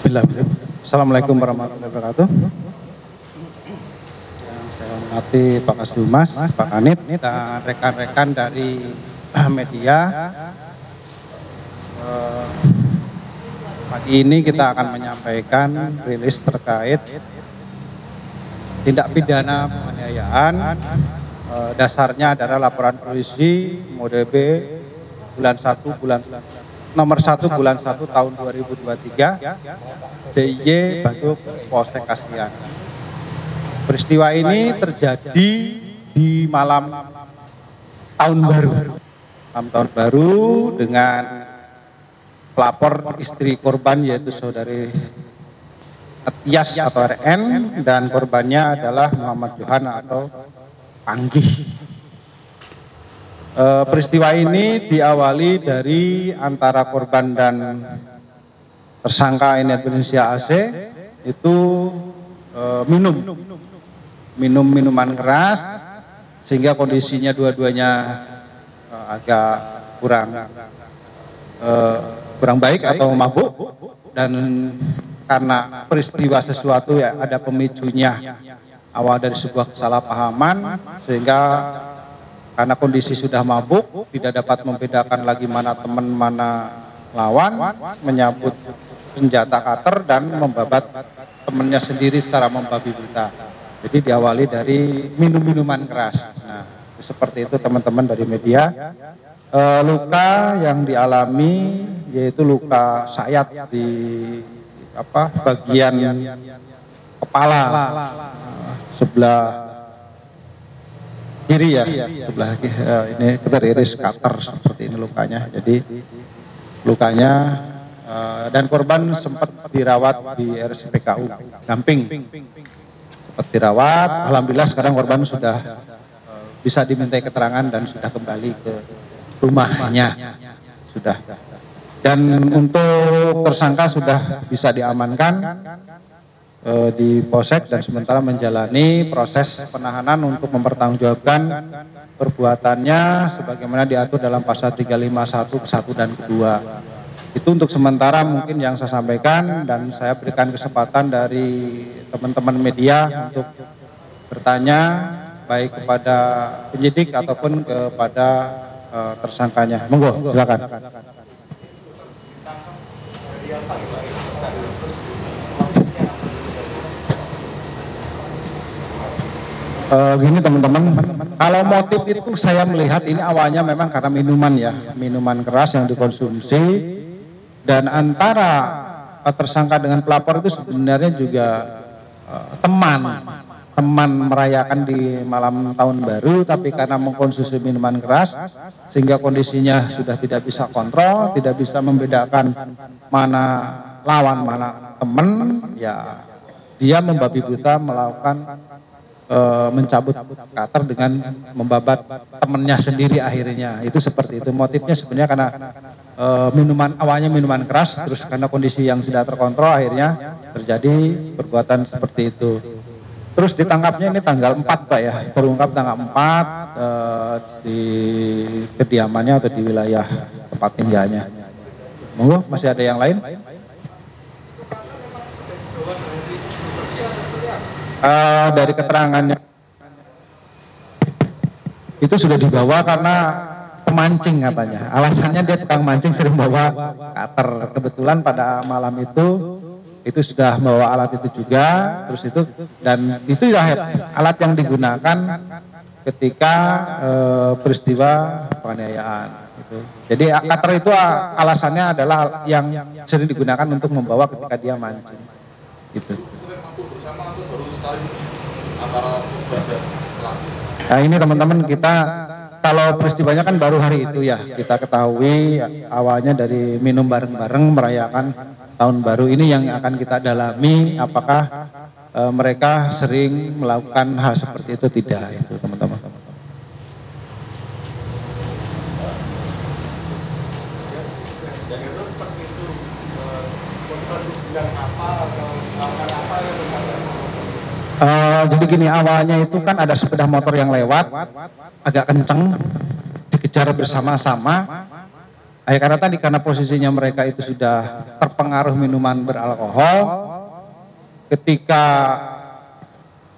Bismillahirrahmanirrahim. Assalamualaikum warahmatullahi wabarakatuh. Yang saya hormati Pak Kasdumas, Pak Kanit, dan rekan-rekan dari media. Pagi ini kita akan menyampaikan rilis terkait tindak pidana penganiayaan. Dasarnya adalah laporan polisi mode B nomor 1 bulan 1 tahun 2023 DIY Batu Polsek Kasihan. Peristiwa ini terjadi di malam tahun baru dengan pelapor istri korban yaitu saudari Tias atau RN dan korbannya adalah Muhammad Johan atau Panggih. Peristiwa ini diawali dari antara korban dan tersangka ini Indonesia AC itu minum minuman keras sehingga kondisinya dua-duanya agak kurang baik atau mabuk, dan karena peristiwa sesuatu ya ada pemicunya awal dari sebuah kesalahpahaman sehingga karena kondisi sudah mabuk, tidak dapat membedakan lagi mana teman, mana lawan, menyabut senjata cutter dan membabat temannya sendiri secara membabi buta. Jadi diawali dari minuman keras. Nah, seperti itu teman-teman dari media. Luka yang dialami yaitu luka sayat di bagian kepala sebelah kiri ya, sebelah ini teriris cutter seperti ini lukanya. Jadi lukanya dan korban sempat dirawat di RSPKU Gamping. Sempat dirawat, alhamdulillah sekarang korban sudah bisa dimintai keterangan dan sudah kembali ke rumahnya. Sudah. Dan untuk tersangka sudah bisa diamankan di Polsek dan sementara menjalani proses penahanan untuk mempertanggungjawabkan perbuatannya sebagaimana diatur dalam pasal 351 ke 1 dan ke-2. Itu untuk sementara mungkin yang saya sampaikan, dan saya berikan kesempatan dari teman-teman media untuk bertanya baik kepada penyidik ataupun kepada tersangkanya. Monggo, silakan. Gini teman-teman, kalau motif itu saya melihat ini awalnya memang karena minuman keras yang dikonsumsi, dan antara tersangka dengan pelapor itu sebenarnya juga teman merayakan di malam tahun baru, tapi karena mengkonsumsi minuman keras sehingga kondisinya sudah tidak bisa kontrol, tidak bisa membedakan mana lawan mana teman, ya dia membabi buta melakukan mencabut cutter dengan membabat temannya sendiri akhirnya. Itu seperti itu. Motifnya sebenarnya karena awalnya minuman keras, terus karena kondisi yang sudah terkontrol akhirnya terjadi perbuatan seperti itu. Terus ditangkapnya ini tanggal 4 Pak ya, terungkap tanggal 4 di kediamannya atau di wilayah tempat tinggalnya. Monggo, masih ada yang lain? Dari keterangannya itu sudah dibawa karena pemancing katanya. Alasannya dia tukang mancing, sering bawa cutter. Kebetulan pada malam itu sudah bawa alat itu juga. Terus itu, dan itu alat yang digunakan ketika peristiwa penganiayaan. Gitu. Jadi cutter itu alasannya adalah yang sering digunakan untuk membawa ketika dia mancing. Gitu. Nah ini teman-teman, kita kalau peristiwanya kan baru hari itu ya, kita ketahui awalnya dari minum bareng-bareng merayakan tahun baru. Ini yang akan kita dalami, apakah mereka sering melakukan hal seperti itu tidak, itu teman-teman. Jadi gini, awalnya itu kan ada sepeda motor yang lewat agak kenceng, dikejar bersama-sama, karena tadi karena posisinya mereka itu sudah terpengaruh minuman beralkohol, ketika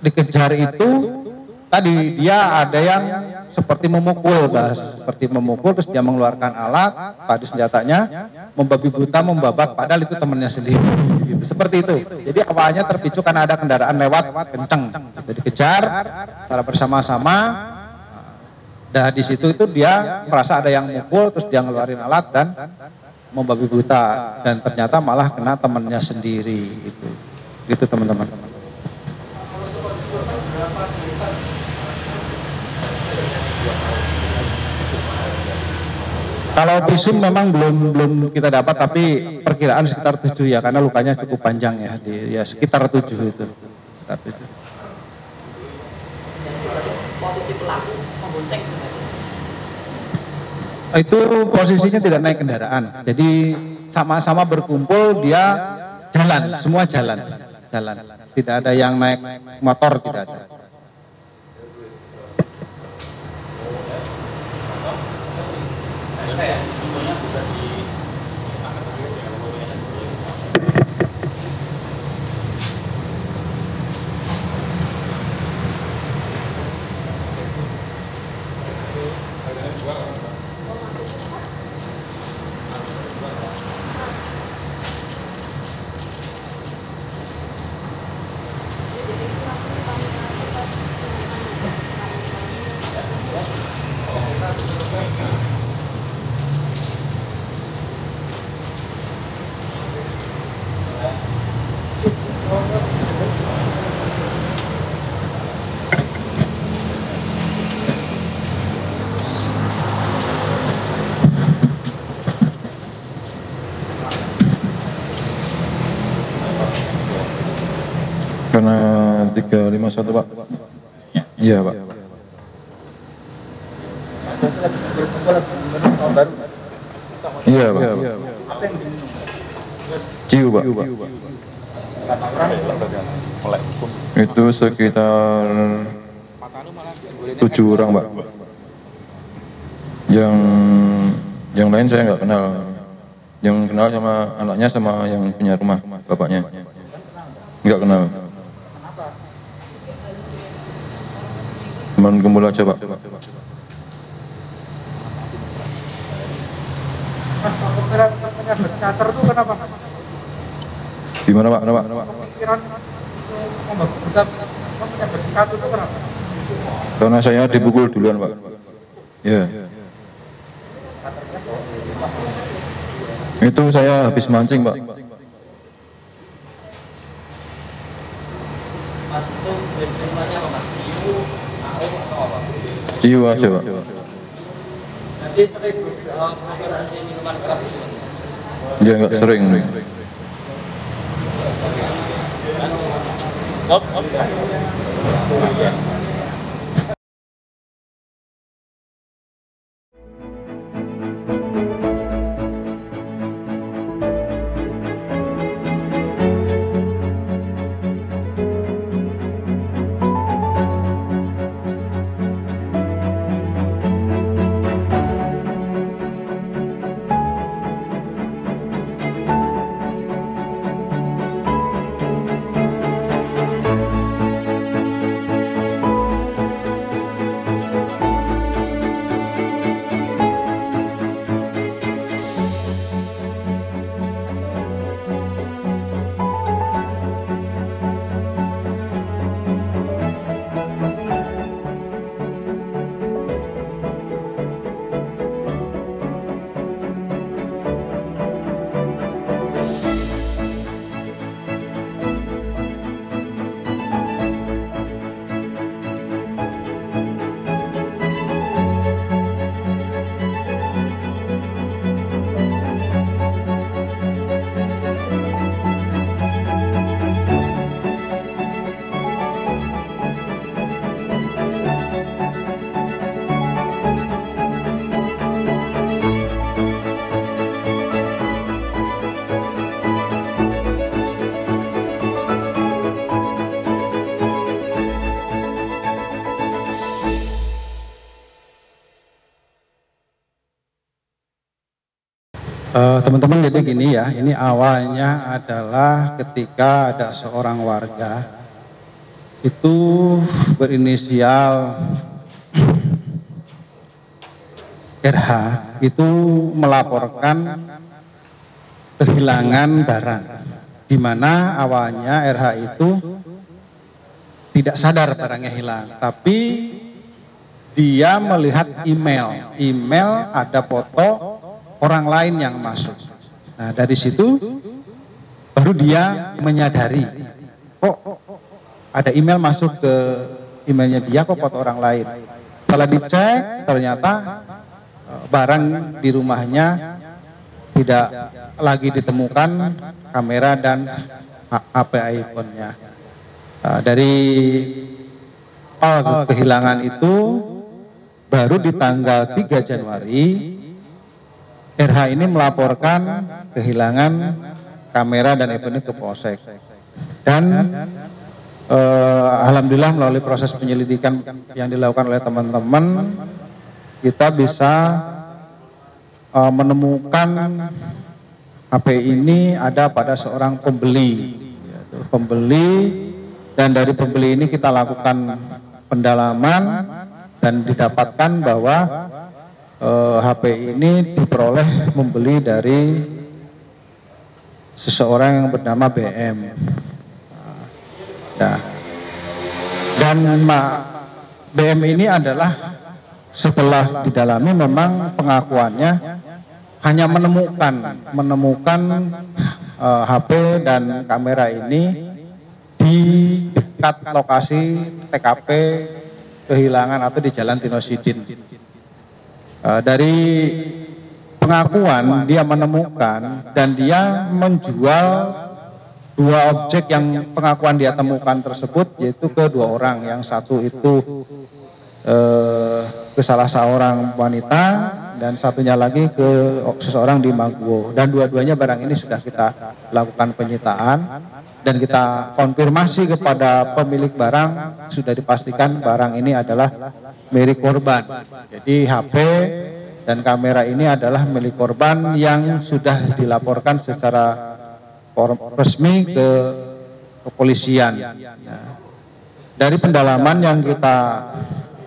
dikejar itu tadi dia ada yang seperti memukul, seperti memukul, terus dia mengeluarkan alat tadi senjatanya, membabi buta, membabak, padahal itu temannya sendiri. Gitu. Seperti itu. Jadi awalnya terpicu karena ada kendaraan lewat kenceng, jadi dikejar secara bersama-sama. Dan di situ itu dia merasa ada yang mukul, terus dia ngeluarin alat dan membabi buta, dan ternyata malah kena temannya sendiri. Gitu teman-teman. Kalau visum memang belum kita dapat, tapi perkiraan sekitar 7 ya, karena lukanya cukup panjang ya, sekitar 7 itu. Posisi pelaku membonceng itu posisinya tidak naik kendaraan, jadi sama-sama berkumpul, dia jalan, semua jalan, tidak ada yang naik motor, tidak ada. Karena 351 Pak. Iya Pak. Iya Pak. Ciu Pak. Itu sekitar 7 orang Pak. Yang lain saya nggak kenal. Yang kenal sama anaknya sama yang punya rumah bapaknya. Nggak kenal. Teman kumpul aja Pak. Gimana Pak? Karena saya dipukul duluan Pak. Ya. Itu saya habis mancing Pak. Ciu aja Pak. Jadi sering mengkonsumsi minuman keras itu? Ya nggak sering. Teman-teman, jadi gini ya, ini awalnya adalah ketika ada seorang warga itu berinisial RH itu melaporkan kehilangan barang, di mana awalnya RH itu tidak sadar barangnya hilang, tapi dia melihat email ada foto orang lain yang masuk. Nah, dari situ baru dia menyadari, kok ada email masuk ke emailnya dia, kok foto orang lain. Setelah dicek, ternyata barang di rumahnya tidak lagi ditemukan kamera dan HP iPhone-nya. Dari kehilangan itu baru di tanggal 3 Januari RH ini melaporkan kehilangan kamera dan iPhone ke Polsek. Dan alhamdulillah melalui proses penyelidikan yang dilakukan oleh teman-teman, kita bisa menemukan HP ini ada pada seorang pembeli. Dan dari pembeli ini kita lakukan pendalaman dan didapatkan bahwa HP ini diperoleh membeli dari seseorang yang bernama BM. Nah, dan BM ini adalah setelah didalami memang pengakuannya hanya menemukan HP dan kamera ini di dekat lokasi TKP kehilangan atau di Jalan Tinosidin. Dari pengakuan dia menemukan dan dia menjual 2 objek yang pengakuan dia temukan tersebut, yaitu ke 2 orang. Yang satu itu ke salah seorang wanita dan satunya lagi ke seseorang di Maguwo. Dan dua-duanya barang ini sudah kita lakukan penyitaan dan kita konfirmasi kepada pemilik barang, sudah dipastikan barang ini adalah milik korban. Jadi HP dan kamera ini adalah milik korban yang sudah dilaporkan secara resmi ke kepolisian. Nah, dari pendalaman yang kita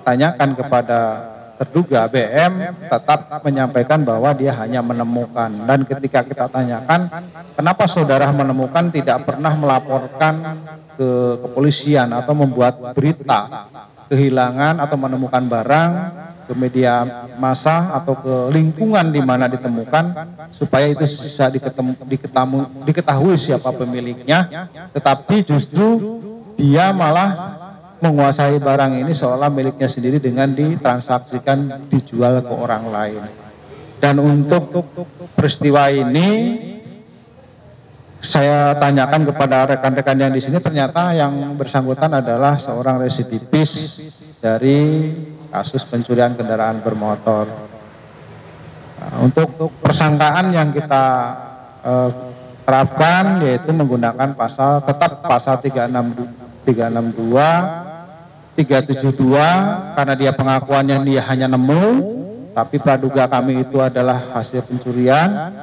tanyakan kepada terduga, BM tetap menyampaikan bahwa dia hanya menemukan. Dan ketika kita tanyakan, kenapa saudara menemukan tidak pernah melaporkan ke kepolisian atau membuat berita kehilangan atau menemukan barang ke media massa atau ke lingkungan di mana ditemukan, supaya itu bisa diketahui siapa pemiliknya, tetapi justru dia malah menguasai barang ini seolah miliknya sendiri dengan ditransaksikan, dijual ke orang lain. Dan untuk peristiwa ini saya tanyakan kepada rekan-rekan yang di sini, ternyata yang bersangkutan adalah seorang residivis dari kasus pencurian kendaraan bermotor. Nah, untuk persangkaan yang kita terapkan yaitu menggunakan tetap pasal 362 372, karena dia pengakuannya dia hanya nemu, tapi praduga kami itu adalah hasil pencurian,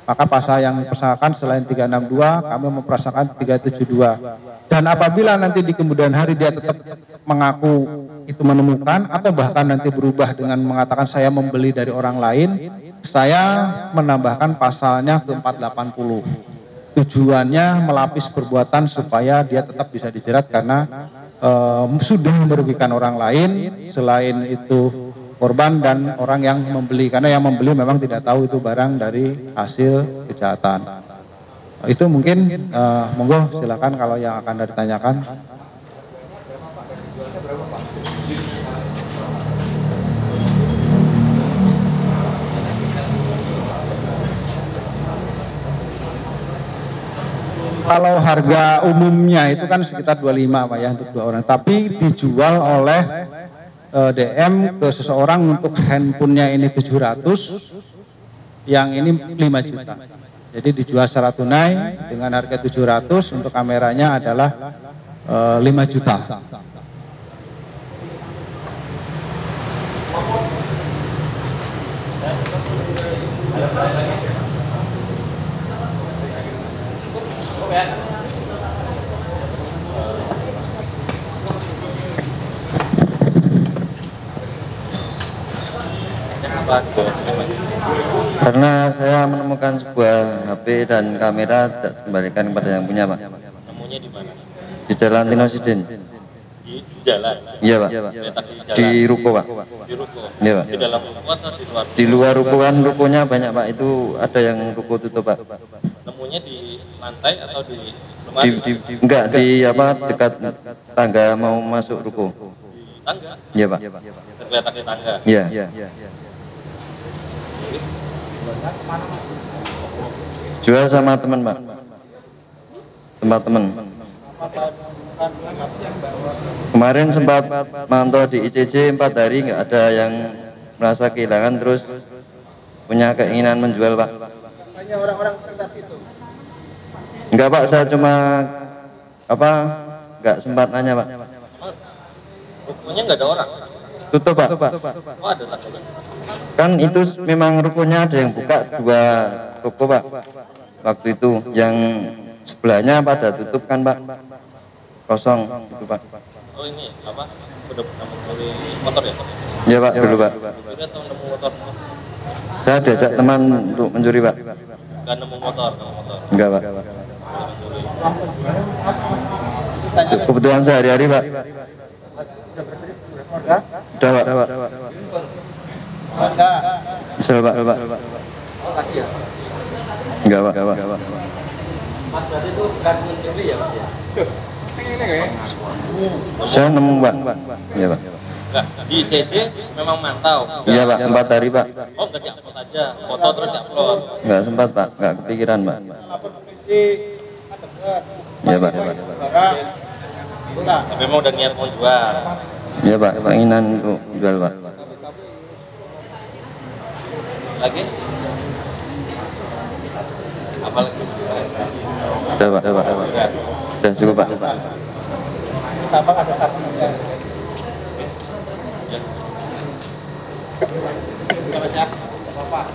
maka pasal yang dipersangkakan selain 362 kami mempersangkakan 372. Dan apabila nanti di kemudian hari dia tetap mengaku itu menemukan atau bahkan nanti berubah dengan mengatakan saya membeli dari orang lain, saya menambahkan pasalnya ke 480. Tujuannya melapis perbuatan supaya dia tetap bisa dijerat karena sudah merugikan orang lain, selain itu korban dan orang yang membeli, karena yang membeli memang tidak tahu itu barang dari hasil kejahatan. Itu mungkin monggo silakan kalau yang akan ditanyakan. Kalau harga umumnya itu kan sekitar 25 Pak ya untuk 2 orang, tapi dijual oleh DM ke seseorang untuk handphonenya ini 700, yang ini 5 juta. Jadi dijual secara tunai dengan harga 700, untuk kameranya adalah 5 juta. kenapa dibawa ke sini, Pak? Karena saya menemukan sebuah HP dan kamera tidak dikembalikan kepada yang punya, Pak. Nemunya di mana? Di Jalan Tinosidin. Di jalan. Iya, Pak. Letak di jalan. Di ruko, Pak. Di ruko. Iya, Pak. Di dalam ruko atau di luar? Di luar ruko kan rukonya banyak, Pak. Itu ada yang ruko tutup, Pak. Nemunya di lantai atau di lemari? Enggak di apa dekat tangga mau masuk ruko. Di tangga. Iya, Pak. Tergeletak di tangga. Iya. Jual sama teman, Pak. Tempat teman. Kemarin sempat mantau di ICC 4 hari nggak ada yang merasa kehilangan, terus punya keinginan menjual, Pak. Hanya orang-orang sekitar situ. Enggak, Pak, saya cuma apa nggak sempat nanya, Pak. Rukonya nggak ada orang? Tutup, Pak. Oh, ada takutnya. Kan itu memang rukonya ada yang buka 2 toko, Pak. Waktu itu yang sebelahnya pada tutup kan, Pak. Kosong itu, Pak. Oh, ini apa? Udah pernah mencuri motor ya? Iya, Pak, dulu, Pak. Udah tahu nemu motor? Saya diajak teman untuk mencuri, Pak. Nggak nemu motor, nemu motor. Enggak, Pak. Mencuri. Kebutuhan sehari-hari, Pak. Udah, Pak. Misal, Pak. Oh, tadi ya? Enggak, Pak. Mas berarti itu bukan mencuri ya, Mas ya? Saya nemu, Pak. Iya, Pak. Enggak, di ICC memang mantau. Iya, Pak, 4 hari, Pak. Oh, nggak diupload aja, foto terus diupload. Enggak sempat, Pak. Enggak kepikiran, Pak. Iya, Pak. Tapi memang udah niat mau jual. Iya, Pak. Keinginan untuk jual, Pak. Lagi? Apa lagi? Udah, Pak. Udah cukup, Pak. Tambah ada tasnya. Ya. Terima kasih. Bapak.